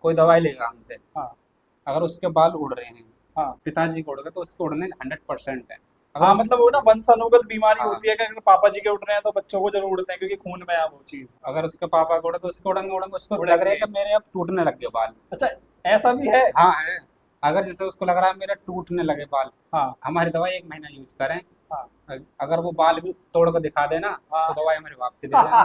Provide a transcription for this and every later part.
कोई दवाई लेगा हमसे, हाँ अगर उसके बाल उड़ रहे हैं, हाँ पिताजी के उड़ गए, तो उसके उड़ने 100% है। अगर हाँ, उस मतलब वो ना वंशानुगत बीमारी हाँ, होती है कि अगर पापा जी के उड़ रहे हैं तो बच्चों को जरूर उड़ते हैं, क्योंकि खून में है वो चीज। अगर उसके पापा को उड़े तो उसके उड़ेंगे उड़ेंगे, उसको लग रहा है उड़ेंगे। कि मेरे अब टूटने लग गए बाल। अच्छा, ऐसा भी है। हाँ है। अगर जैसे उसको लग रहा है मेरे टूटने लगे बाल, हाँ हमारी दवाई 1 महीना यूज करें, हाँ अगर वो बाल भी तोड़ कर दिखा देना, तो हाँ। दवाई हमारी वापसी दे देना।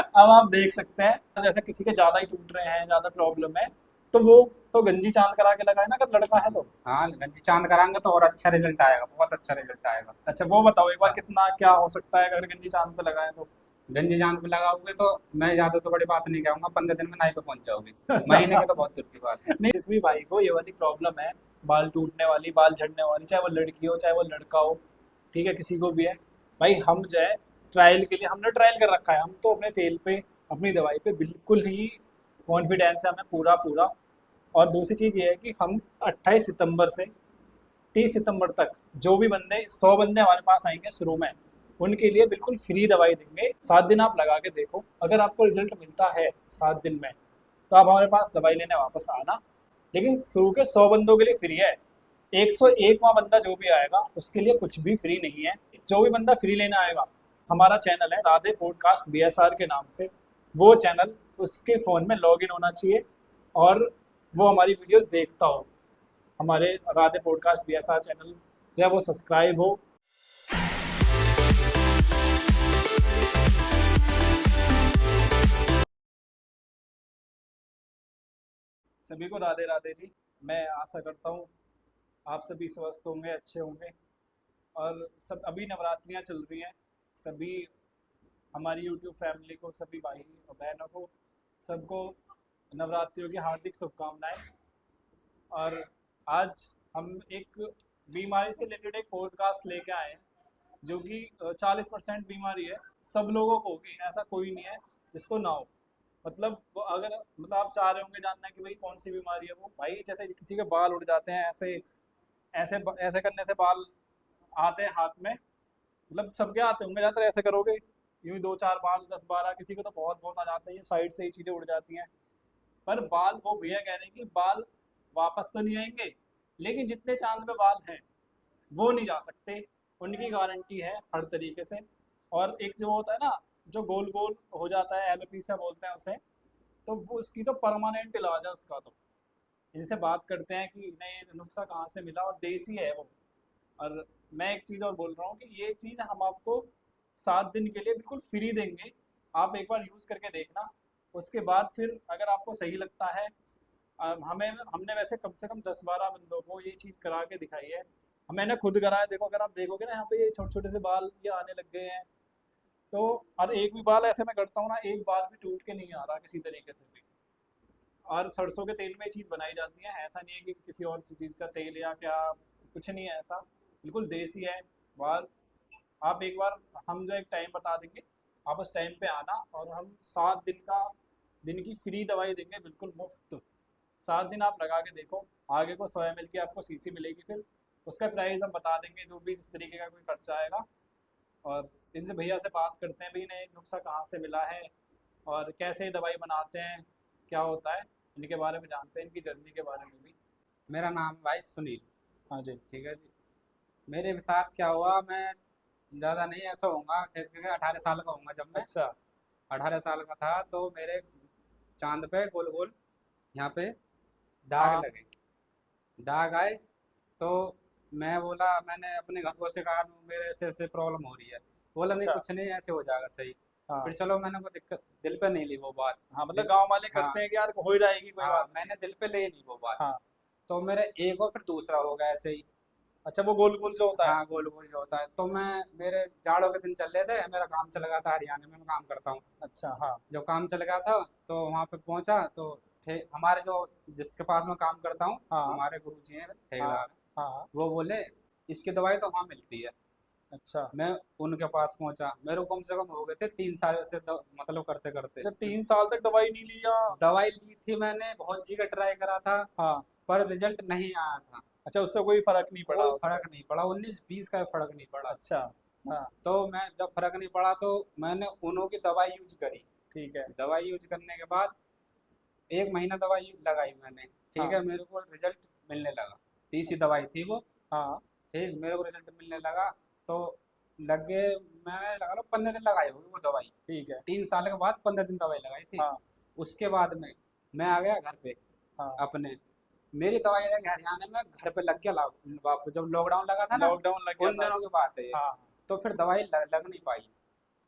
अब आप देख सकते हैं, जैसे किसी के ज्यादा ही टूट रहे हैं, ज्यादा प्रॉब्लम है, तो वो तो गंजी चांद करा के लगाए ना, अगर लड़का है तो। हाँ, गंजी चांद कराएंगे तो और अच्छा रिजल्ट आएगा, बहुत अच्छा रिजल्ट आएगा। अच्छा, वो बताओ एक बार हाँ, कितना क्या हो सकता है अगर गंजी चांद पे लगाए तो। गंजी चांद पे लगाओगे तो मैं ज्यादा तो बड़ी बात नहीं कहूंगा, 15 दिन में नाई पे पहुंच जाओगे। अच्छा। महीने की तो बहुत दूर की बात है। नहीं, जिस भी भाई को ये वाली प्रॉब्लम है, बाल टूटने वाली, बाल झड़ने वाली, चाहे वो लड़की हो चाहे वो लड़का हो, ठीक है, किसी को भी है, भाई हम जो है ट्रायल के लिए हमने ट्रायल कर रखा है, हम तो अपने तेल पे, अपनी दवाई पे बिल्कुल ही कॉन्फिडेंस है हमें, पूरा पूरा। और दूसरी चीज़ ये है कि हम 28 सितंबर से 30 सितंबर तक जो भी बंदे 100 बंदे हमारे पास आएंगे शुरू में, उनके लिए बिल्कुल फ्री दवाई देंगे। 7 दिन आप लगा के देखो, अगर आपको रिजल्ट मिलता है 7 दिन में, तो आप हमारे पास दवाई लेने वापस आना। लेकिन शुरू के 100 बंदों के लिए फ्री है। 101वां बंदा जो भी आएगा उसके लिए कुछ भी फ्री नहीं है। जो भी बंदा फ्री लेने आएगा, हमारा चैनल है राधे पॉडकास्ट BSR के नाम से, वो चैनल उसके फ़ोन में लॉगिन होना चाहिए, और वो हमारी वीडियोस देखता हो, हमारे राधे पॉडकास्ट BSR चैनल जो है वो सब्सक्राइब हो। सभी को राधे राधे जी। मैं आशा करता हूँ आप सभी स्वस्थ होंगे, अच्छे होंगे, और सब अभी नवरात्रियाँ चल रही हैं, सभी हमारी यूट्यूब फैमिली को, सभी भाई और बहनों को, सबको नवरात्रियों की हार्दिक शुभकामनाएं। और आज हम एक बीमारी से रिलेटेड एक पॉडकास्ट लेके आए हैं, जो कि 40% बीमारी है, सब लोगों को होगी, ऐसा कोई नहीं है जिसको ना हो। मतलब वो अगर, मतलब आप चाह रहे होंगे जानना कि भाई कौन सी बीमारी है वो, भाई जैसे किसी के बाल उड़ जाते हैं, ऐसे ऐसे ऐसे करने से बाल आते हैं हाथ में, मतलब सबके आते होंगे, ज़्यादातर ऐसे करोगे यूं ही 2 4 बाल, 10 12, किसी को तो बहुत बहुत आ जाते हैं, साइड से ही चीज़ें उड़ जाती हैं। पर बाल, वो भैया कह रहे हैं कि बाल वापस तो नहीं आएंगे, लेकिन जितने चांद में बाल हैं वो नहीं जा सकते, उनकी गारंटी है हर तरीके से। और एक जो होता है ना, जो गोल गोल हो जाता है, एलोपीसिया बोलते हैं उसे, तो वो उसकी तो परमानेंट इलाज है उसका। तो इनसे बात करते हैं कि इन्हें नुस्खा कहाँ से मिला, और देसी है वो। और मैं एक चीज़ और बोल रहा हूँ कि ये चीज़ हम आपको 7 दिन के लिए बिल्कुल फ्री देंगे, आप एक बार यूज़ करके देखना। उसके बाद फिर अगर आपको सही लगता है, हमें, हमने वैसे कम से कम 10 12 बंदों को ये चीज़ करा के दिखाई है। मैंने खुद कराया, देखो अगर आप देखोगे ना, यहाँ पे ये छोटे छोटे से बाल ये आने लग गए हैं। तो और एक भी बाल ऐसे मैं करता हूँ ना, एक बाल भी टूट के नहीं आ रहा किसी तरीके से भी। और सरसों के तेल में ये चीज़ बनाई जाती है, ऐसा नहीं है कि किसी और चीज़ का तेल या क्या, कुछ नहीं है ऐसा, बिल्कुल देसी है बाल। आप एक बार, हम जो एक टाइम बता देंगे, आप उस टाइम पे आना, और हम 7 दिन का, दिन की फ्री दवाई देंगे, बिल्कुल मुफ्त। 7 दिन आप लगा के देखो, आगे को 100 ml की आपको शीशी मिलेगी, फिर उसका प्राइस हम बता देंगे, जो भी जिस तरीके का कोई खर्चा आएगा। और इनसे भैया से बात करते हैं भी इन्हें नुस्खा कहाँ से मिला है, और कैसे दवाई बनाते हैं, क्या होता है, इनके बारे में जानते हैं, इनकी जर्नी के बारे में भी। मेरा नाम भाई सुनील। हाँ जी। ठीक है जी। मेरे साथ क्या हुआ, मैं ज़्यादा नहीं ऐसा होऊंगा, 18 साल का होऊंगा जब मैं। अच्छा। 18 साल का था तो मेरे चांद पे गोल गोल यहाँ पे दाग हाँ लगे, दाग आए। तो मैं बोला, मैंने अपने घर को से कहा मेरे ऐसे ऐसे प्रॉब्लम हो रही है। बोला नहीं अच्छा। कुछ नहीं, ऐसे हो जाएगा सही। फिर हाँ चलो, मैंने को दिक्कत दिल पे नहीं ली वो बात। हाँ, मतलब दिल गांव वाले हाँ करते हैं कि यार हो जाएगी, कोई हाँ, बात नहीं मैंने है। दिल पे ले नहीं वो बात। हाँ। तो मेरे एक और फिर दूसरा हो गया ऐसे ही। अच्छा, वो गोल गोल जो होता है। हाँ, गोल गोल जो होता है, तो मैं, मेरे जाड़ों के दिन चल रहे थे, मेरा काम चल गया था, हरियाणा में मैं काम करता हूँ। अच्छा। हाँ जब काम चल गया था तो वहाँ पे पहुँचा तो हमारे जो, जिसके पास मैं काम करता हूँ, हाँ हमारे गुरु जी हैं, हाँ ठेकेदार, हाँ। वो बोले इसकी दवाई तो वहाँ मिलती है। अच्छा। मैं उनके पास पहुंचा, मेरे को कम से कम हो गए थे 3 साल से मतलब करते करते। जब 3 साल तक दवाई नहीं लिया। दवाई ली थी मैंने, बहुत जगह ट्राई करा था, हाँ। पर रिजल्ट नहीं आया था। अच्छा, उससे कोई फर्क नहीं पड़ा कोई उससे। फर्क नहीं पड़ा, 19 20 का फर्क नहीं पड़ा। अच्छा। हाँ। तो मैं, जब फर्क नहीं पड़ा तो मैंने उन्हों की दवाई यूज करी। ठीक है। दवाई यूज करने के बाद एक महीना दवाई लगाई मैंने, ठीक हाँ है, मेरे को रिजल्ट मिलने लगा। तीसरी अच्छा दवाई थी वो, हाँ ठीक, मेरे को रिजल्ट मिलने लगा। तो लग गए, मैंने लगा लो 15 दिन लगाई होगी वो दवाई। ठीक है 3 साल के बाद 15 दिन दवाई लगाई थी। हाँ उसके बाद में मैं आ गया घर पे हाँ अपने। मेरी दवाई लगी हरियाणा में, घर पे लग गया वापस जब लॉकडाउन लगा था ना, लॉकडाउन लग गया उन था दिनों की अच्छा बात है ये। हाँ हाँ तो फिर दवाई लग नहीं पाई।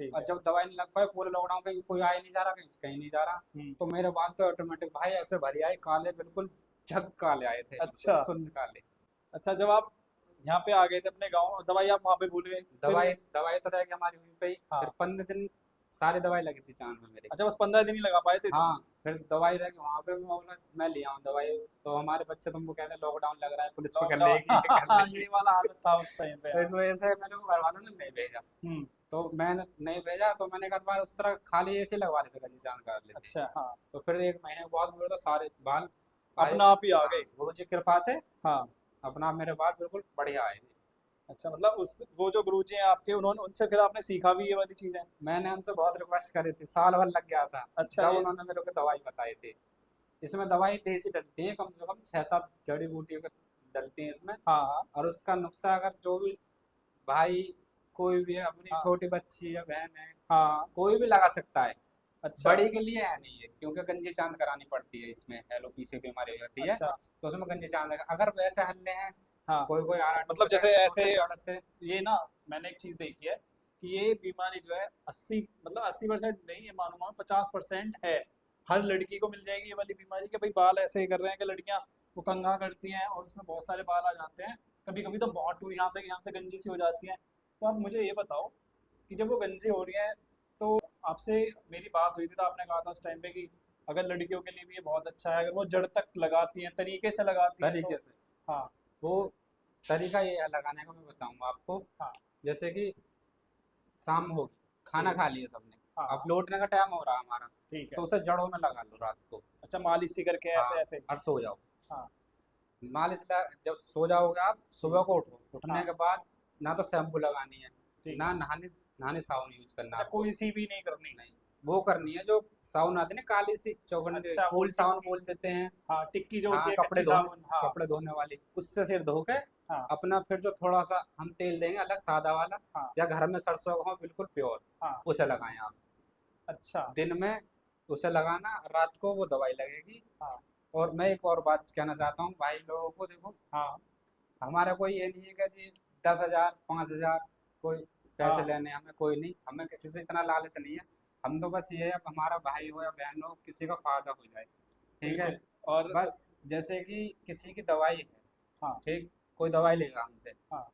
ठीक और है जब दवाई नहीं लग पाई, पूरे लॉकडाउन कहीं कोई आ ही नहीं जा रहा, कहीं कहीं नहीं जा रहा, हम्म तो मेरे बाल तो ऑटोमेटिक भाई ऐसे भरी आए, काले बिल्कुल, झक काले आए थे, बिल्कुल अच्छा सुन्न काले। अच्छा जब आप यहाँ पे आ गए थे अपने गाँव दवाई आप वहाँ पे भूल गए फिर दवाई दवाई तो रह गई हमारी वहीं पे ही। फिर हाँ 15 दिन सारी दवाई लगी थी चांद में मेरे। अच्छा बस 15 दिन ही लगा पाए थे इतनी हाँ, फिर दवाई रह गई वहाँ पे, मैं बोला मैं ले आऊँ दवाई। तो हमारे बच्चे तुमको कहते हैं लॉकडाउन लग रहा है, पुलिस पकड़ लेगी, ये कर लॉकडाउन लेगी। ये वाला हालत था उस टाइम पे तो हाँ इस वजह से मेरे को घर वालों ने नहीं भेजा। हम्म तो मैंने नहीं भेजा, तो मैंने कहा बार उस तरह खाली ऐसे लगवा लेते, गंजी चांद कर लेते। अच्छा हाँ तो फिर एक महीने के बाद मेरे तो सारे बाल आए। अपना आप ही आ हाँ, गए गुरु जी की कृपा से हाँ अपना मेरे बाल बिल्कुल बढ़िया आए थे। अच्छा मतलब उस वो जो गुरुजी हैं आपके उन्होंने उनसे फिर आपने सीखा भी ये वाली चीजें मैंने उनसे बहुत रिक्वेस्ट करी थी, साल भर लग गया था, अच्छा जब ये उन्होंने मेरे को दवाई बताई थी। इसमें दवाई देसी डलती है, कम से कम 6-7 जड़ी बूटियों की डलती है इसमें। हाँ हाँ और उसका नुस्खा अगर जो भी भाई, कोई भी है, अपनी हाँ छोटी बच्ची या बहन है, हाँ कोई भी लगा सकता है। अच्छा बड़ी के लिए है नहीं है, क्योंकि गंजी चांद करानी पड़ती है, इसमें एलोपीसी बीमारी हो जाती है। अच्छा तो उसमें गंजी चांद अगर वैसे हल्ले हैं, हाँ कोई कोई आराटों मतलब से जैसे टट्टों से ऐसे जड़ से। ये ना मैंने एक चीज देखी है कि ये बीमारी जो है 80 मतलब 80% नहीं ये मानूंगा 50% है हर लड़की को मिल जाएगी ये वाली बीमारी कि भाई बाल ऐसे ही कर रहे हैं कि लड़कियां वो कंघा करती हैं और उसमें बहुत सारे बाल आ जाते हैं कभी कभी तो बहुत टूर यहाँ से गंजी सी हो जाती है तो आप मुझे ये बताओ कि जब वो गंजी हो रही है तो आपसे मेरी बात हुई थी तो आपने कहा था उस टाइम पे कि अगर लड़कियों के लिए भी ये बहुत अच्छा है अगर वो जड़ तक लगाती हैं तरीके से लगाती हैं तो तरीके से हाँ वो तरीका ये है लगाने का, मैं बताऊंगा आपको। हाँ जैसे कि शाम होगी, खाना ठीक खा है लिए सबने, हाँ अब हाँ लौटने का टाइम हो रहा है हमारा, ठीक है तो उसे जड़ों में लगा लो रात को। अच्छा मालिश सी करके हाँ, ऐसे ऐसे और सो जाओ। हाँ जब सो जाओगे आप, सुबह को उठो, उठने हाँ के बाद ना तो शैम्पू लगानी है, ठीक ना है नहाने नहाने साबुन यूज करना अच्छा आपको। कोई सी भी नहीं करनी नहीं, वो करनी है जो साबुन आती है ना, काली सी चौकंडी, अच्छा वो फूल साबुन टिक्की बोल देते हैं। हाँ टिक्की जो होती हाँ, है कपड़े कच्ची धोने, साबुन हाँ कपड़े धोने वाली, उससे सिर धो के हाँ अपना, फिर जो थोड़ा सा हम तेल देंगे अलग सादा वाला, हाँ या घर में सरसों का हो बिल्कुल प्योर, हाँ उसे लगाएं आप। अच्छा दिन में उसे लगाना, रात को वो दवाई लगेगी। हाँ और मैं एक और बात कहना चाहता हूँ भाई लोगों को, देखो हाँ हमारा कोई ये नहीं है कि जी 10,000 5,000 कोई पैसे हाँ लेने हैं, हमें कोई नहीं, हमें किसी से इतना लालच नहीं है। हम तो बस ये है, अब हमारा भाई हो या बहन हो, किसी का फायदा हो जाए, ठीक है। बिल्कुल और बस जैसे कि किसी की दवाई है, हाँ ठीक, कोई दवाई लेगा हमसे, हाँ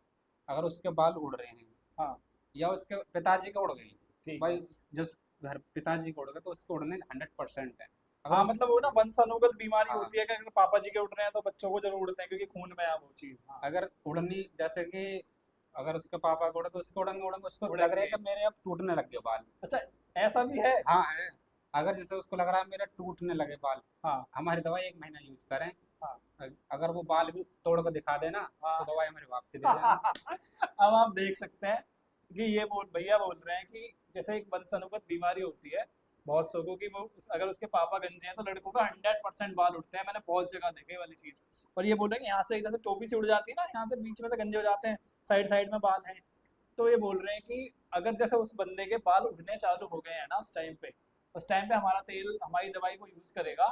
अगर उसके बाल उड़ रहे हैं, हाँ या उसके पिताजी के उड़ गई, ठीक है भाई जिस घर पिताजी को उड़ गए तो उसके उड़ने 100% है। अगर हाँ उस, मतलब वो ना वंशानुगत बीमारी हाँ, होती है कि अगर पापा जी के उठ रहे हैं तो बच्चों को जरूर उड़ते हैं क्योंकि खून में है वो चीज हाँ अगर उड़नी, जैसे कि अगर उसके पापा को उड़े तो उसके उड़ेंगे उड़ेंगे, उसको लग रहा है उड़ेंगे कि मेरे अब टूटने लग गए बाल। अच्छा ऐसा भी है हाँ है। अगर जैसे उसको लग रहा है मेरे टूटने लगे बाल, हाँ हमारी दवाई 1 महीना यूज करें, हाँ अगर वो बाल भी तोड़ कर दिखा देना, हाँ तो दवाई हमारी वापसी दे जाना। अब आप देख सकते हैं कि ये बोल भैया बोल रहे हैं कि जैसे एक वंशानुगत बीमारी होती है बहुत लोगों की वो अगर उसके पापा गंजे हैं तो लड़कों का 100% बाल उठते हैं मैंने बहुत जगह देखे ये वाली चीज और ये बोल रहे हैं कि यहाँ से जैसे टोपी से उड़ जाती है ना यहाँ से बीच में से गंजे हो जाते हैं साइड साइड में बाल हैं तो ये बोल रहे हैं कि अगर जैसे उस बंदे के बाल उड़ने चालू हो गए हैं ना उस टाइम पे हमारा तेल हमारी दवाई को यूज करेगा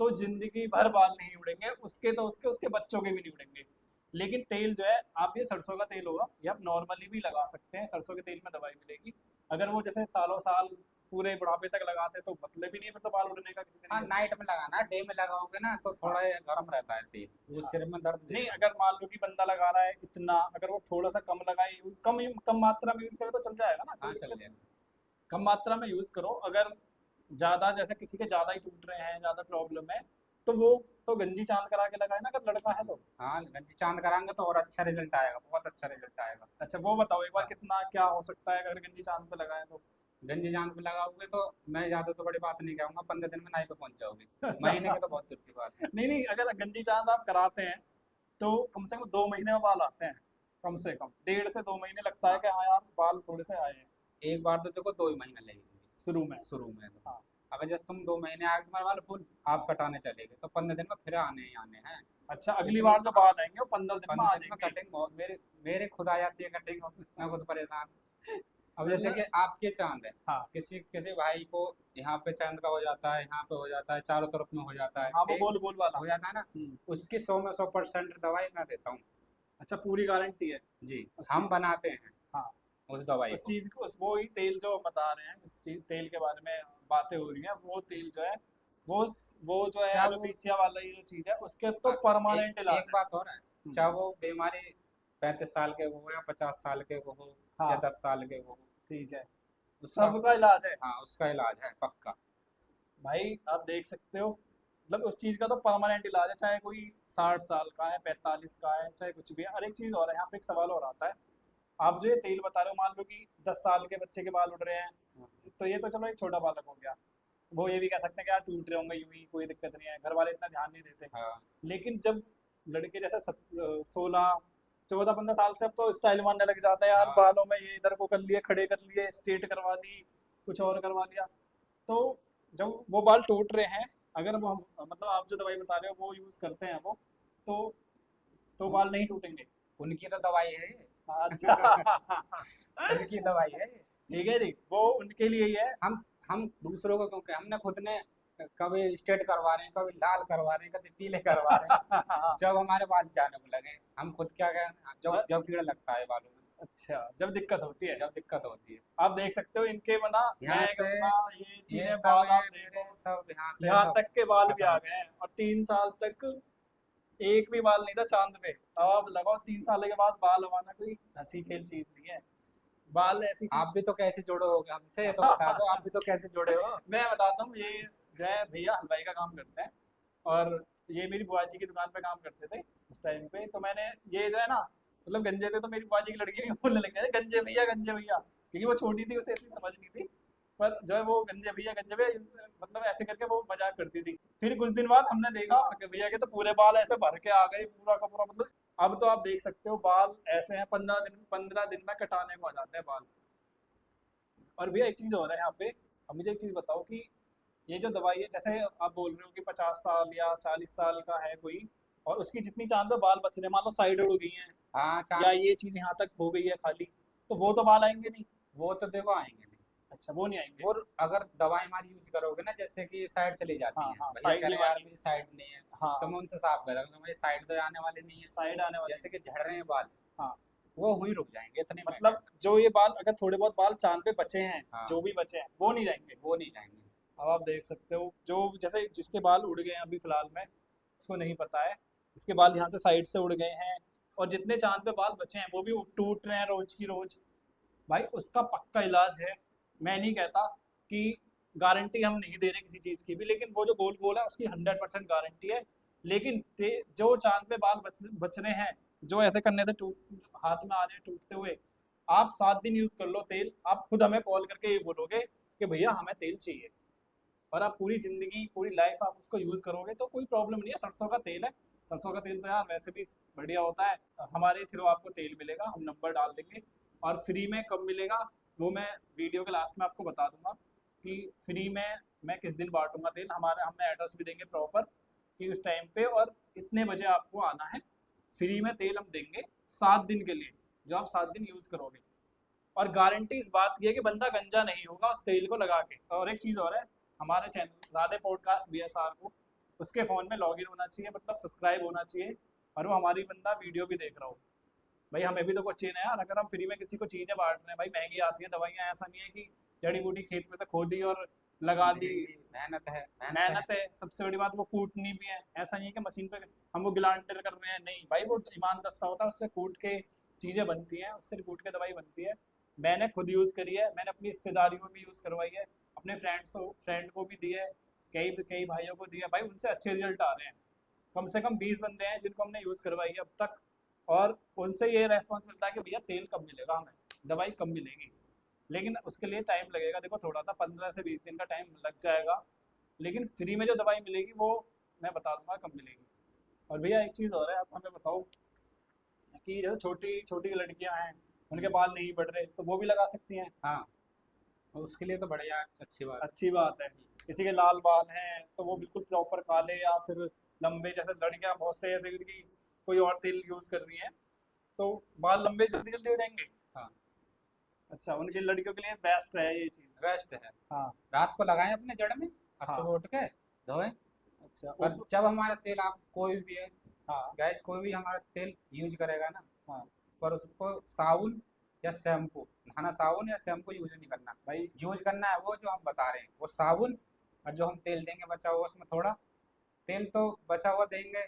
तो जिंदगी भर बाल नहीं उड़ेंगे उसके तो उसके उसके बच्चों के भी नहीं उड़ेंगे लेकिन तेल जो है आप ये सरसों का तेल होगा ये आप नॉर्मली भी लगा सकते हैं सरसों के तेल में दवाई मिलेगी अगर वो जैसे सालों साल पूरे बुढ़ापे तक लगाते तो मतलब ही नहीं फिर तो बाल उड़ने का किसी हाँ, तरीके से नाइट में लगाना, डे में लगाओगे ना तो हाँ थोड़ा ये गर्म रहता है तेल, वो हाँ सिर में दर्द नहीं देगा। अगर मान लो कि बंदा लगा रहा है इतना अगर वो थोड़ा सा कम लगाए यूज कम मात्रा में यूज करे तो चल जाएगा ना कोई हाँ, चल दिक्कत नहीं जाएगा। कम मात्रा में यूज करो अगर ज्यादा जैसे किसी के ज्यादा ही टूट रहे हैं ज्यादा प्रॉब्लम है तो वो तो गंजी चांद करा के लगाए ना अगर लड़का है तो हाँ, गंजी चांद कराएंगे तो और अच्छा रिजल्ट आएगा, बहुत अच्छा रिजल्ट आएगा। अच्छा वो बताओ एक बार हाँ, कितना क्या हो सकता है अगर गंजी चांद पे लगाए तो गंजी चांद पे लगाओगे तो मैं ज़्यादा तो बड़ी बात नहीं कहूँगा, 15 दिन में नाई पे पहुंच जाओगे। अच्छा महीने की तो बहुत दूर की बात है। नहीं नहीं अगर गंजी चांद आप कराते हैं तो कम से कम 2 महीने में बाल आते हैं कम से कम 1.5 से 2 महीने लगता है हाँ, कि हाँ यार बाल थोड़े से आए हैं एक बार तो देखो 2 ही महीने लगेंगे शुरू में शुरू में तो। हाँ अगर जैसे तुम 2 महीने आगे तुम्हारे बाल फुल आप कटाने चले गए तो 15 दिन में फिर आने ही आने हैं। अच्छा, अगली इतनी बार जो बाल आएंगे वो 15 दिन में 15 आ दिन में जाएंगे। कटिंग बहुत मेरे मेरे खुद आ जाती है कटिंग, मैं खुद परेशान। अब जैसे मतलब कि आपके चांद है, हाँ किसी किसी भाई को यहाँ पे चांद का हो जाता है, यहाँ पे हो जाता है, चारों तरफ में हो जाता है, हाँ, वो ठीक गोल गोल वाला। हो जाता है ना। हम्म। उसकी 100 में 100% दवाई मैं देता हूँ। अच्छा, पूरी गारंटी है जी, उस हम चीज। बनाते हैं हाँ, उस दवाई उस को। चीज को, उस वो ही तेल जो बता रहे हैं, जिस चीज तेल के बारे में बातें हो रही हैं, वो तेल जो है, वो वो जो है चाहे वो एलोपेशिया वाला ये जो चीज है, उसके तो अ, परमानेंट एक इलाज एक है। बात और है, चाहे वो बीमारी 35 साल के हो या 50 साल के हो या हाँ, 10 साल के हो, ठीक है, उसका सबका इलाज है। हाँ उसका इलाज है पक्का। भाई आप देख सकते हो, मतलब उस चीज का तो परमानेंट इलाज है, चाहे कोई 60 साल का है, 45 का है, चाहे कुछ भी है। और एक चीज और है, यहाँ पे एक सवाल और आता है। आप जो ये तेल बता रहे हो, मान लो कि 10 साल के बच्चे के बाल उड़ रहे हैं, तो ये तो चलो एक छोटा बालक हो गया, वो ये भी कह सकते हैं कि यार टूट रहे होंगे यूं ही, कोई दिक्कत नहीं है, घर वाले इतना ध्यान नहीं देते। हाँ लेकिन जब लड़के जैसे 16 14 15 साल से अब तो स्टाइल मारने लग जाता है यार, हाँ बालों में ये इधर को कर लिए, खड़े कर लिए, स्ट्रेट करवा दी, कुछ और करवा लिया। तो जब वो बाल टूट रहे हैं, अगर वो मतलब आप जो दवाई बता रहे हो वो यूज करते हैं वो, तो तो उन, बाल नहीं टूटेंगे। उनकी तो दवाई है ये। अच्छा। उनकी दवाई है ये। ठीक है जी, वो उनके लिए ही है। हम हम दूसरों को क्यों कहें, हमने खुद ने कभी स्ट्रेट करवा रहे हैं, कभी लाल करवा रहे हैं, कभी पीले करवा रहे हैं। जब हमारे बाल जाने को लगे हम खुद क्या कहें, जब जब कीड़ा लगता है बालों में, अच्छा, जब दिक्कत होती है। जब दिक्कत होती है। आप देख सकते हो इनके बना, यहाँ मैं से कहूँगा ये ये चीजें, सब बाल ये आप मेरे देखो, सब यहाँ से यहाँ सब तक के बाल भी खत्म। आ गए हैं, और 3 साल तक एक भी बाल नहीं था चांद पे। अब आप लगाओ, 3 साल के बाद बाल लगाना कोई हंसी खेल चीज नहीं है। बाल ऐसी चीज। आप भी तो कैसे जुड़े होगे हमसे, ये तो बता दो, आप भी तो कैसे जुड़े हो। मैं बताता हूँ, ये जो है भैया हलवाई का काम करते हैं, और ये मेरी बुआ जी की दुकान पे काम करते थे उस टाइम पे। तो मैंने, ये जो है ना, मतलब गंजे थे, तो मेरी बुआ जी की लड़की भी बोलने लग गए गंजे भैया, गंजे भैया, क्योंकि वो छोटी थी, उसे इतनी समझ नहीं थी। पर जो है वो गंजे भैया मतलब ऐसे करके वो मजाक करती थी। फिर कुछ दिन बाद हमने देखा कि भैया के तो पूरे बाल ऐसे भर के आ गए, पूरा का पूरा, मतलब अब तो आप देख सकते हो बाल ऐसे हैं, 15 दिन में कटाने को आ जाते हैं बाल। और भैया एक चीज और है यहाँ पे, अब मुझे एक चीज बताओ कि ये जो दवाई है, जैसे आप बोल रहे हो कि 50 साल या 40 साल का है कोई, और उसकी जितनी चांद पे बाल बच रहे हैं, मान लो साइड उड़ गई हैं, हाँ या चांद, ये चीज यहाँ तक हो गई है खाली, तो वो तो बाल आएंगे नहीं। वो तो देखो आएंगे नहीं। अच्छा, वो नहीं आएंगे। वो अगर दवाई हमारी यूज करोगे ना, जैसे कि साइड चली जाती हाँ है, हाँ, भैया साइड कह ये रहे हैं यार वाली। मेरी साइड नहीं है, तो हाँ, मैं उनसे साफ कह दूंगा मेरी साइड तो आने वाली नहीं है। साइड आने वाली जैसे नहीं। कि झड़ रहे हैं बाल, हाँ, वो हुई रुक जाएंगे, इतनी मैं कह मतलब सकता जो ये बाल, अगर थोड़े बहुत बाल चांद पे बचे हैं, हूँ। हाँ जो भी बचे हैं वो नहीं जाएंगे। वो नहीं जाएंगे। अब आप देख सकते हो, जो जैसे जिसके बाल उड़ गए हैं अभी फिलहाल में, उसको नहीं पता है, जिसके बाल यहाँ से साइड से उड़ गए हैं, और जितने चांद पे बाल बचे हैं वो भी टूट रहे हैं रोज की रोज, भाई उसका पक्का इलाज है। मैं नहीं कहता कि गारंटी हम नहीं दे रहे किसी चीज़ की भी, लेकिन वो जो गोल गोल है उसकी 100% गारंटी है। लेकिन जो चांद पे बाल बच रहे हैं, जो ऐसे करने से टूट, हाथ में आ रहे हैं टूटते हुए, आप 7 दिन यूज कर लो तेल, आप खुद हमें कॉल करके ये बोलोगे कि भैया हमें तेल चाहिए, और आप पूरी जिंदगी, पूरी लाइफ आप उसको यूज करोगे तो कोई प्रॉब्लम नहीं है। सरसों का तेल है, सरसों का तेल तो यार वैसे भी बढ़िया होता है। हमारे थ्रू आपको तेल मिलेगा, हम नंबर डाल देंगे, और फ्री में कब मिलेगा वो मैं वीडियो के लास्ट में आपको बता दूंगा, कि फ्री में मैं किस दिन बांटूंगा तेल। हमारे हमने एड्रेस भी देंगे प्रॉपर, कि उस टाइम पे और इतने बजे आपको आना है। फ्री में तेल हम देंगे 7 दिन के लिए, जो आप 7 दिन यूज करोगे, और गारंटी इस बात की है कि बंदा गंजा नहीं होगा उस तेल को लगा के। और एक चीज़ और है, हमारे चैनल राधे पॉडकास्ट BSR को, उसके फ़ोन में लॉगिन होना चाहिए, मतलब सब्सक्राइब होना चाहिए, और वो हमारी बंदा वीडियो भी देख रहा हो। भाई हमें भी तो कुछ चाहिए ना यार, अगर हम फ्री में किसी को चीज़ें बांट रहे हैं, भाई महंगी आती हैं दवाइयाँ, ऐसा नहीं है कि जड़ी बूटी खेत में से खोदी और लगा जी दी। जी, मेहनत है मेहनत है। मेहनत है, सबसे बड़ी बात वो कूटनी भी है, ऐसा नहीं है कि मशीन पे हम वो ग्लांटर कर रहे हैं, नहीं भाई, वो ईमान दस्ता होता है, उससे कूट के चीज़ें बनती हैं, उससे कूट के दवाई बनती है। मैंने खुद यूज़ करी है, मैंने अपनी रिश्तेदारियों में भी यूज़ करवाई है, अपने फ्रेंड को भी दी है, कई कई भाइयों को दिया, भाई उनसे अच्छे रिजल्ट आ रहे हैं। कम से कम 20 बंदे हैं जिनको हमने यूज़ करवाई है अब तक, और उनसे ये रेस्पॉन्स मिलता है कि भैया तेल कब मिलेगा हमें, दवाई कब मिलेगी। लेकिन उसके लिए टाइम लगेगा, देखो थोड़ा सा 15 से 20 दिन का टाइम लग जाएगा, लेकिन फ्री में जो दवाई मिलेगी वो मैं बता दूंगा कब मिलेगी। और भैया एक चीज़ और है, आप हमें बताओ कि जैसे छोटी छोटी लड़कियां हैं, उनके बाल नहीं बढ़ रहे, तो वो भी लगा सकती हैं। हाँ और उसके लिए तो बढ़िया अच्छी बात है। अच्छी बात है। किसी के लाल बाल हैं तो वो बिल्कुल प्रॉपर काले या फिर लंबे, जैसे लड़कियां बहुत से ऐसे कि कोई और तेल यूज कर रही हैं तो बाल लंबे जल्दी जल्दी हो जाएंगे। हाँ, अच्छा, उनकी लड़कियों के लिए बेस्ट है ये चीज। बेस्ट है। हाँ रात को लगाएं अपने जड़ में और हाँ। सुबह उठ के धोएं। अच्छा पर जब हमारा तेल, आप कोई भी है हाँ गैस, कोई भी हमारा तेल यूज करेगा ना, हाँ पर उसको साबुन या शैम्पू, नहाना साबुन या शैम्पू यूज नहीं करना। भाई। यूज करना है वो जो हम बता रहे हैं, वो साबुन। और जो हम तेल देंगे बचा हुआ, उसमें थोड़ा तेल तो बचा हुआ देंगे,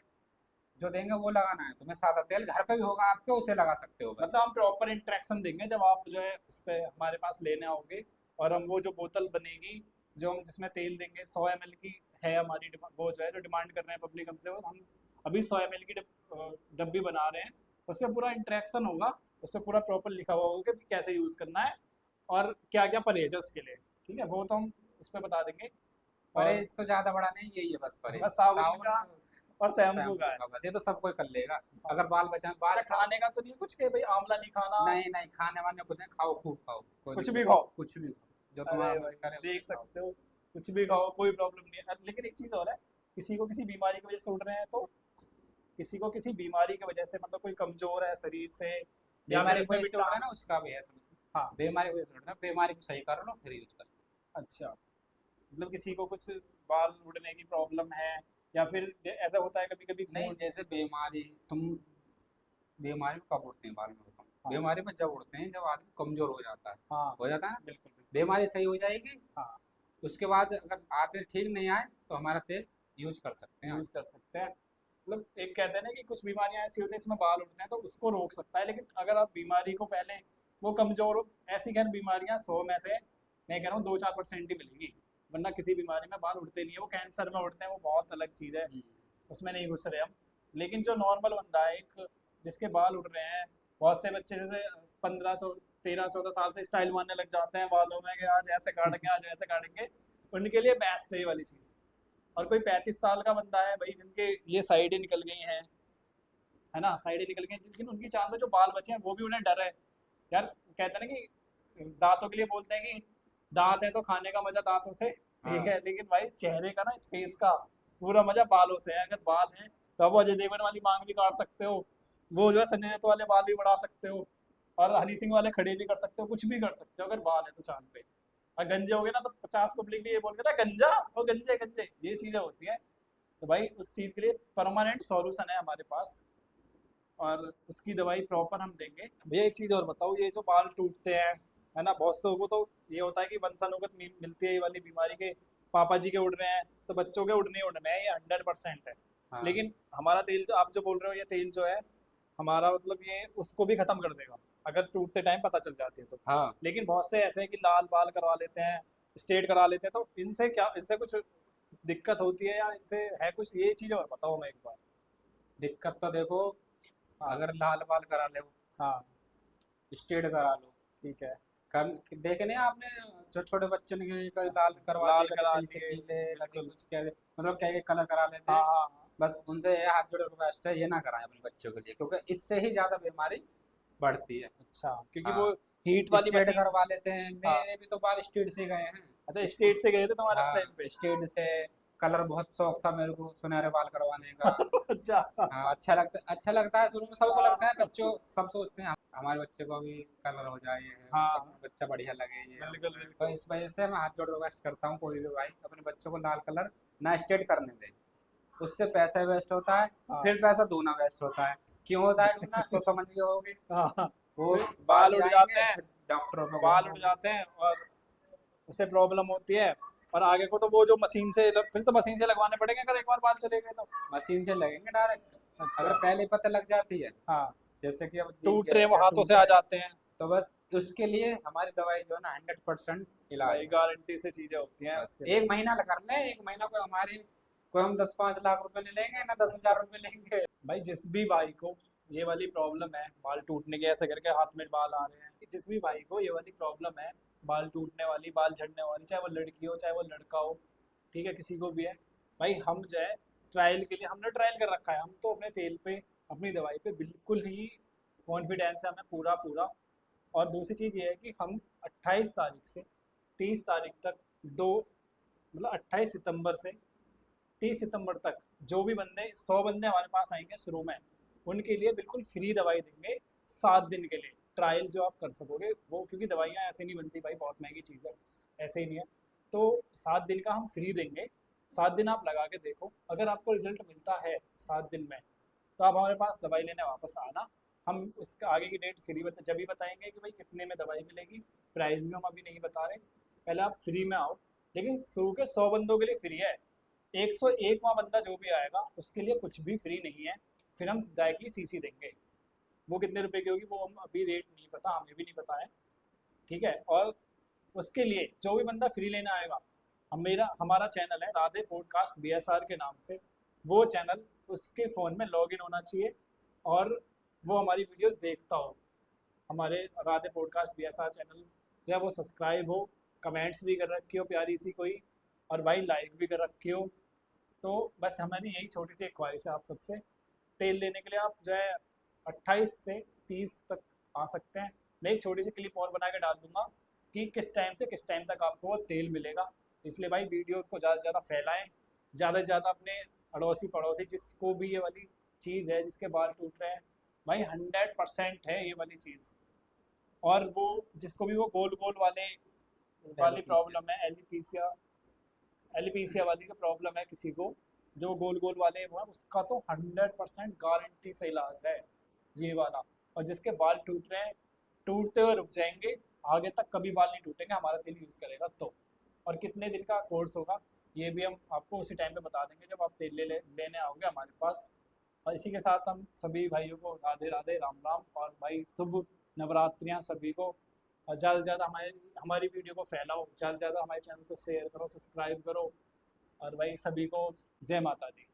जो देंगे वो लगाना है तुम्हें। सादा तेल घर पे भी होगा आपके, उसे लगा सकते हो बस। मतलब हम प्रॉपर इंटरेक्शन देंगे जब आप जो है उस पे हमारे पास लेने आओगे, और हम वो जो बोतल बनेगी जो हम जिसमें तेल देंगे 100 ml की है हमारी वो जो है जो डिमांड कर रहे हैं पब्लिक हमसे, वो हम अभी 100 ml की डब्बी बना रहे हैं। उस पर पूरा इंटरेक्शन होगा, उस पर पूरा प्रॉपर लिखा हुआ होगा कि कैसे यूज़ करना है और क्या क्या परहेज है उसके लिए। ठीक है, वो तो हम उस पर बता देंगे। और परहेज तो ज्यादा बड़ा नहीं, यही है बस बस परहेज। साबुन साबुन का और शैम्पू का शैम्पू है। का, बस ये तो सब कोई कर लेगा। हाँ। अगर बाल बचा, बाल अच्छा, खाने का तो नहीं है कुछ कि भाई आंवला नहीं खाना? नहीं नहीं, खाने वाने कुछ नहीं, खाओ खूब खाओ, कोई कुछ भी दिक्कत खाओ। नहीं, कुछ भी खाओ जो अरे तुम्हारा भाई मन करे उसे देख खाओ। सकते हो, कुछ भी खाओ कोई प्रॉब्लम नहीं है। लेकिन एक चीज़ और है, किसी को किसी बीमारी की वजह से उड़ रहे हैं तो किसी को किसी बीमारी की वजह से, मतलब कोई कमजोर है शरीर से या फिर बीमारी उसमें कोई से उड़ रहा है विटामिन। ना, उसका भी है सोल्यूशन। हाँ। बीमारी कोई से उड़ रहा है, बीमारी को सही कर लो फिर यूज कर लो। अच्छा, मतलब किसी को कुछ बाल उड़ने की प्रॉब्लम है, या फिर ऐसा होता है कभी कभी नहीं, खून। जैसे बीमारी तुम, बीमारी में कब उड़ते हैं बाल, में बताऊं? हाँ बीमारी में जब उड़ते हैं जब आदमी कमजोर हो जाता है। हाँ। हो जाता है ना? बिल्कुल बिल्कुल। बीमारी सही हो जाएगी, हाँ, उसके बाद अगर आदमी ठीक नहीं आए तो हमारा तेल यूज कर सकते हैं। यूज कर सकते हैं। मतलब एक कहते हैं ना कि कुछ बीमारियां ऐसी होती हैं इसमें बाल उड़ते हैं तो उसको रोक सकता है, लेकिन अगर आप बीमारी को पहले वो कमजोर हो, ऐसी खैर बीमारियां 100 में से मैं कह रहा हूँ 2-4% ही मिलेंगी, वरना किसी बीमारी में बाल उड़ते नहीं है। वो कैंसर में उड़ते हैं, वो बहुत अलग चीज़ है, हम्म। उसमें नहीं घुस रहे हम। लेकिन जो नॉर्मल बंदा है, एक जिसके बाल उड़ रहे हैं, बहुत से बच्चे जैसे 13-14 साल से स्टाइल मारने लग जाते हैं बालों में कि आज ऐसे काटेंगे आज ऐसे काटेंगे, उनके लिए बेस्ट है ये वाली चीज़। और कोई 35 साल का बंदा है भाई जिनके ये साइडें निकल गई हैं, है ना, साइडें निकल गई हैं, लेकिन उनकी चांद में जो बाल बचे हैं वो भी उन्हें डर है। यार कहते हैं ना कि दांतों के लिए बोलते हैं कि दांत है तो खाने का मजा दांतों से, ठीक हाँ। है, लेकिन भाई चेहरे का ना, इस फेस का पूरा मजा बालों से है। अगर बाल है तो आप अजय देवगन वाली मांग भी काट सकते हो, वो जो है संजय दत्त वाले बाल भी बढ़ा सकते हो, और हनी सिंह वाले खड़े भी कर सकते हो, कुछ भी कर सकते हो अगर बाल है तो चांद पे। और गंजे हो गए ना तो 50 पब्लिक भी ये बोल के ना गंजा, वो गंजे गंजे, ये चीजें होती हैं। तो भाई उस चीज के लिए परमानेंट सॉल्यूशन है हमारे पास, और उसकी दवाई प्रॉपर हम देंगे। भैया एक चीज और बताओ, ये जो बाल टूटते हैं, है ना, बहुत से लोगों को तो ये होता है कि वंशानुगत मिलती है ये वाली बीमारी के, पापा जी के उड़ रहे हैं तो बच्चों के उड़ने ही उड़ने हैं, ये 100% है। हाँ। लेकिन हमारा तेल जो आप जो बोल रहे हो, ये तेल जो है हमारा, मतलब ये उसको भी खत्म कर देगा अगर टूटते टाइम पता चल जाती है तो। हाँ, लेकिन बहुत से ऐसे हैं कि लाल बाल करवा लेते हैं, स्ट्रेट करा लेते हैं, तो इनसे क्या, इनसे कुछ दिक्कत होती है या इनसे है कुछ, ये चीज़ और बताओ मैं एक बार। दिक्कत तो देखो, हाँ अगर लाल बाल करा लो, हाँ। स्ट्रेट करा लो, ठीक है। कर देखे नहीं आपने? जो छोटे बच्चों ने कभी लाल करवा लाल दिए, कभी करा कहीं से दिए। पीले, कभी बिल्कुल। कुछ क्या, मतलब क्या क्या कलर करा लेते हाँ हैं। हाँ हाँ। बस उनसे ये हाथ जोड़े रिक्वेस्ट है, ये ना कराएं अपने बच्चों के लिए, क्योंकि इससे ही ज्यादा बीमारी बढ़ती है। अच्छा, क्योंकि वो हाँ, हीट वाली स्ट्रेट मशीन। करवा लेते हैं, हाँ। मेरे भी तो बाल स्ट्रेट से गए अच्छा, हैं। स्टेट से गए थे तुम्हारे उस हाँ, टाइम पे? स्ट्रेट से। कलर बहुत शौक था मेरे को सुनहरे बाल करवाने का। अच्छा। हाँ, अच्छा लगता है, शुरू में सबको लगता है, हाँ बच्चों सब सोचते हैं हमारे बच्चे को भी कलर हो जाए, ये है, हाँ। अपना बच्चा बढ़िया लगे, ये है, बिल्कुल वो है। तो बिल्कुल। इस वजह से मैं हाथ जोड़ रिक्वेस्ट करता हूँ, कोई भी भाई अपने बच्चों को लाल कलर ना स्ट्रेट करने दे। उससे पैसा वेस्ट होता है, हाँ फिर पैसा दूना वेस्ट होता है। क्यों होता है दूना, तो समझ गए होगे। हाँ। वो फिर बाल बाल उड़ जाते जाएंगे, हैं, फिर डॉक्टरों पे बाल उड़ घूमोगे। जाते हैं और उससे प्रॉब्लम होती है। और आगे को तो वो जो मशीन से फिर तो मशीन से लगवाने पड़ेंगे अगर एक बार बाल चले गए तो। मशीन से लगेंगे डायरेक्ट। अगर अच्छा। पहले पता लग जाती है, हाँ, जैसे कि अब दिख टूट गया रहे है हैं वो या हाथों टूट से आ रहे हैं, जाते हैं। तो बस उसके लिए हमारी दवाई जो है ना 100% इलाज भाई है। गारंटी से चीजें होती हैं बस उसके लिए। एक महीना कर ले, एक महीना को हमारी, कोई हम 10-5 लाख रुपए नहीं लेंगे ना 10,000 रुपए लेंगे। भाई जिस भी भाई को ये वाली प्रॉब्लम है, बाल टूटने के, ऐसे करके हाथ में बाल आ रहे हैं, कि जिस भी भाई को ये वाली प्रॉब्लम है, बाल टूटने वाली, बाल झड़ने वाली, चाहे वो लड़की हो चाहे वो लड़का हो, ठीक है, किसी को भी है, भाई हम जो है ट्रायल के लिए हमने ट्रायल कर रखा है, हम तो अपने तेल पे, अपनी दवाई पे बिल्कुल ही कॉन्फिडेंस है हमें पूरा पूरा। और दूसरी चीज़ ये है कि हम 28 तारीख से 30 तारीख तक दो मतलब 28 सितंबर से 30 सितंबर तक जो भी बंदे 100 बंदे हमारे पास आएंगे शुरू में, उनके लिए बिल्कुल फ्री दवाई देंगे 7 दिन के लिए, ट्रायल जो आप कर सकोगे वो, क्योंकि दवाइयाँ ऐसे नहीं बनती भाई, बहुत महंगी चीज़ है, ऐसे ही नहीं है। तो 7 दिन का हम फ्री देंगे, 7 दिन आप लगा के देखो, अगर आपको रिजल्ट मिलता है 7 दिन में तो आप हमारे पास दवाई लेने वापस आना। हम उसका आगे की डेट फ्री जब भी बताएंगे कि भाई कितने में दवाई मिलेगी, प्राइस भी हम अभी नहीं बता रहे, पहले आप फ्री में आओ। लेकिन शुरू के 100 बंदों के लिए फ्री है, 101वां बंदा जो भी आएगा उसके लिए कुछ भी फ्री नहीं है, फिर हम डायरेक्टली सीसी देंगे। वो कितने रुपए की होगी वो हम अभी रेट नहीं पता, हमें भी नहीं पता है, ठीक है। और उसके लिए जो भी बंदा फ्री लेने आएगा, हमारा चैनल है राधे पॉडकास्ट BSR के नाम से, वो चैनल उसके फ़ोन में लॉगिन होना चाहिए और वो हमारी वीडियोस देखता हो, हमारे राधे पॉडकास्ट BSR चैनल जो है वो सब्सक्राइब हो, कमेंट्स भी कर रखी हो प्यारी सी कोई, और भाई लाइक भी कर रखी हो। तो बस हमारी यही छोटी सी एक ख्वाहिश है आप सबसे, तेल लेने के लिए आप जो है 28 से 30 तक आ सकते हैं। मैं एक छोटी सी क्लिप और बना के डाल दूंगा कि किस टाइम से किस टाइम तक आपको वो तेल मिलेगा। इसलिए भाई वीडियोस को ज़्यादा से ज़्यादा फैलाएं, ज़्यादा से ज़्यादा अपने अड़ोसी पड़ोसी जिसको भी ये वाली चीज़ है, जिसके बाल टूट रहे हैं, भाई 100% है ये वाली चीज़। और वो जिसको भी वो गोल गोल वाली प्रॉब्लम है, एलिपीसिया वाली का प्रॉब्लम है किसी को, जो गोल गोल वाले वो है, उसका तो 100% गारंटी से इलाज है ये वाला। और जिसके बाल टूट रहे हैं, टूटते हुए रुक जाएंगे, आगे तक कभी बाल नहीं टूटेंगे हमारा तेल यूज़ करेगा तो। और कितने दिन का कोर्स होगा ये भी हम आपको उसी टाइम पे बता देंगे जब आप तेल लेने आओगे हमारे पास। और इसी के साथ हम सभी भाइयों को राधे राधे, राम राम, और भाई शुभ नवरात्रियाँ सभी को। और ज़्यादा से ज़्यादा हमारी वीडियो को फैलाओ, ज़्यादा से ज़्यादा हमारे चैनल को शेयर करो, सब्सक्राइब करो, और भाई सभी को जय माता दी।